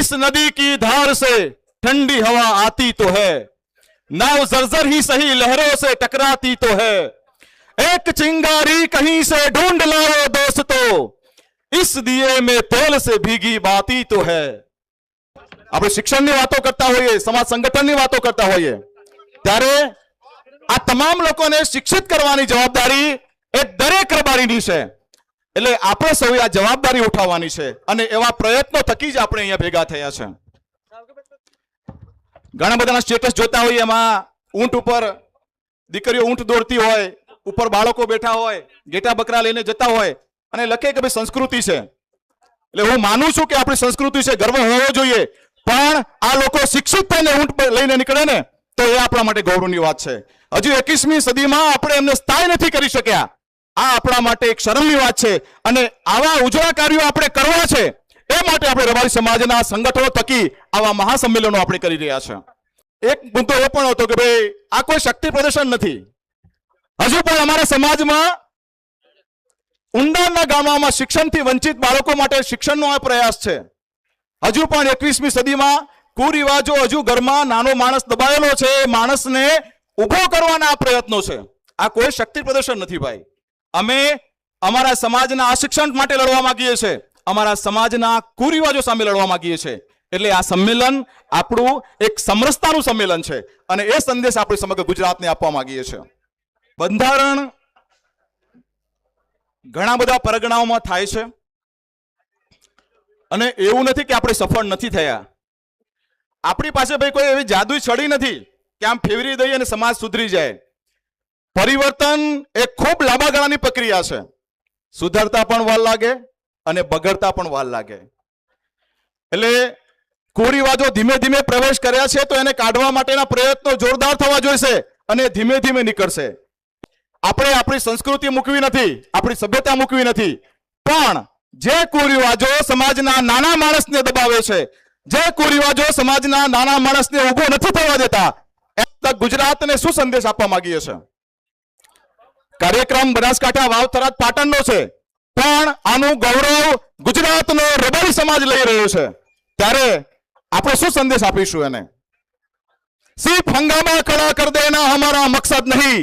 इस नदी की धार से ठंडी हवा आती तो है, नाव जर्जर ही सही लहरों से टकराती तो है। एक चिंगारी कहीं से ढूंढ लाओ दोस्तों, इस दिए में तेल से भीगी बाती तो है। આપણે શિક્ષણની વાતો કરતા હોઈએ, સમાજ સંગઠનની વાતો કરતા હોઈએ, ત્યારે આ તમામ લોકોને શિક્ષિત કરવાની જવાબદારી એ દરેક રબારીની છે। એટલે આપણે સૌએ આ જવાબદારી ઉઠાવવાની છે અને એવા પ્રયત્નો થકી જ આપણે અહીંયા ભેગા થયા છે। ઘણા બધાના સ્ટેટસ જોતા હોઈએ, એમાં ઊંટ ઉપર દીકરીઓ ઊંટ દોડતી હોય, ઉપર બાળકો બેઠા હોય, ઘેટા બકરા લઈને જતા હોય અને લખે કે ભાઈ સંસ્કૃતિ છે। એટલે હું માનું છું કે આપણી સંસ્કૃતિ છે, ગર્વ હોવો જોઈએ, પણ આ લોકો શિક્ષિત થઈને ઊંટ લઈને નીકળે ને તો એ આપણા માટે ગૌરવની વાત છે। હજુ 21મી સદીમાં આપણે એમને સ્થાયી નથી કરી શક્યા, આ આપણા માટે એક શરમની વાત છે અને આવા ઉજળા કાર્યો આપણે કરવા છે, એ માટે આપણે રબારી સમાજના સંગઠનો થકી આવા મહાસંમેલનો આપણે કરી રહ્યા છે। એક મુદ્દો એ પણ હતો કે ભાઈ આ કોઈ શક્તિ પ્રદર્શન નથી, હજુ પણ અમારા સમાજમાં ઊંડાણના ગામડામાં શિક્ષણથી વંચિત બાળકો માટે શિક્ષણનો આ પ્રયાસ છે। હજુ પણ 21મી સદીમાં કુરિવાજો, હજુ ઘરમાં નાનો માણસ દબાયેલો છે, માણસને ઉભો કરવાના આ પ્રયત્નો છે। આ કોઈ શક્તિ પ્રદર્શન નથી ભાઈ, અમે અમારા સમાજના આ શિક્ષણ માટે લડવા માંગીએ છીએ, અમારા સમાજના કુરિવાજો સામે લડવા માંગીએ છીએ। એટલે આ સંમેલન આપણું એક સમરસતાનું સંમેલન છે અને એ સંદેશ આપણે સમગ્ર ગુજરાતને આપવા માંગીએ છીએ। બંધારણ ઘણા બધા પરગણાઓમાં થાય છે અને એવું નથી કે આપણે સફળ નથી થયા। આપણી પાસે ભાઈ કોઈ એવી જાદુઈ છડી નથી કે આમ ફેરવી દઈએ અને સમાજ સુધરી જાય। પરિવર્તન એ ખૂબ લાંબા ગાળાની પ્રક્રિયા છે, સુધરતા પણ વાર લાગે અને બગડતા પણ વાર લાગે। એટલે કુરિવાજો ધીમે ધીમે પ્રવેશ કર્યા છે તો એને કાઢવા માટેના પ્રયત્નો જોરદાર થવા જોઈશે અને ધીમે ધીમે નીકળશે। આપણે આપણી સંસ્કૃતિ મૂકવી નથી, આપણી સભ્યતા મૂકવી નથી, પણ જે કુરિવાજો સમાજના નાના માણસને દબાવે છે, જે કુરિવાજો સમાજના નાના માણસને ઊભો નથી થવા દેતા, એ ગુજરાતને શું સંદેશ આપવા માંગીએ છીએ? કાર્યક્રમ બનાસકાંઠા, વાવ, થરાદ, પાટણનો છે, પણ આનું ગૌરવ ગુજરાતનો રબારી સમાજ લઈ રહ્યો છે, ત્યારે આપણે શું સંદેશ આપીશું એને? सिर्फ हंगामा खड़ा कर देना हमारा मकसद नहीं,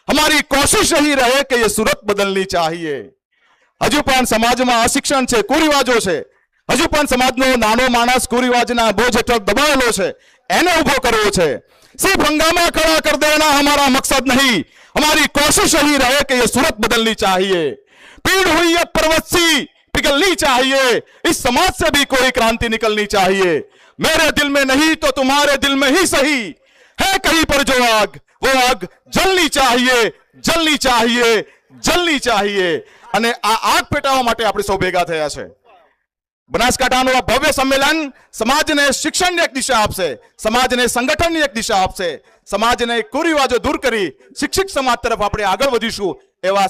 हमारी कोशिश यही रहे कि ये सूरत बदलनी चाहिए। हजू पण समाजમાં અશિક્ષણ છે, કુરિવાજો છે, હજુ પણ સમાજનો નાનો માણસ કુરિવાજના બોજ હેઠળ દબાયેલો છે, એને ઊભો કરવો છે। सिर्फ हंगामा खड़ा कर देना हमारा मकसद नहीं, हमारी कोशिश यही रहे कि ये सूरत बदलनी चाहिए। पीड़ हुई एक पर्वत सी पिघलनी चाहिए, इस समाज से भी कोई क्रांति निकलनी चाहिए। मेरे दिल में नहीं तो तुम्हारे दिल में ही सही है कहीं पर जो आग, वो आग जलनी चाहिए, जलनी चाहिए, जलनी चाहिए। અને આ આગ પેટાવવા માટે આપણે સૌ ભેગા થયા છે। બનાસકાંઠાનું આ ભવ્ય સંમેલન સમાજને શિક્ષણની એક દિશા આપશે, સમાજને સંગઠનની એક દિશા આપશે, સમાજને કુરિવાજો દૂર કરી શિક્ષિત સમાજ તરફ આપણે આગળ વધીશું એવા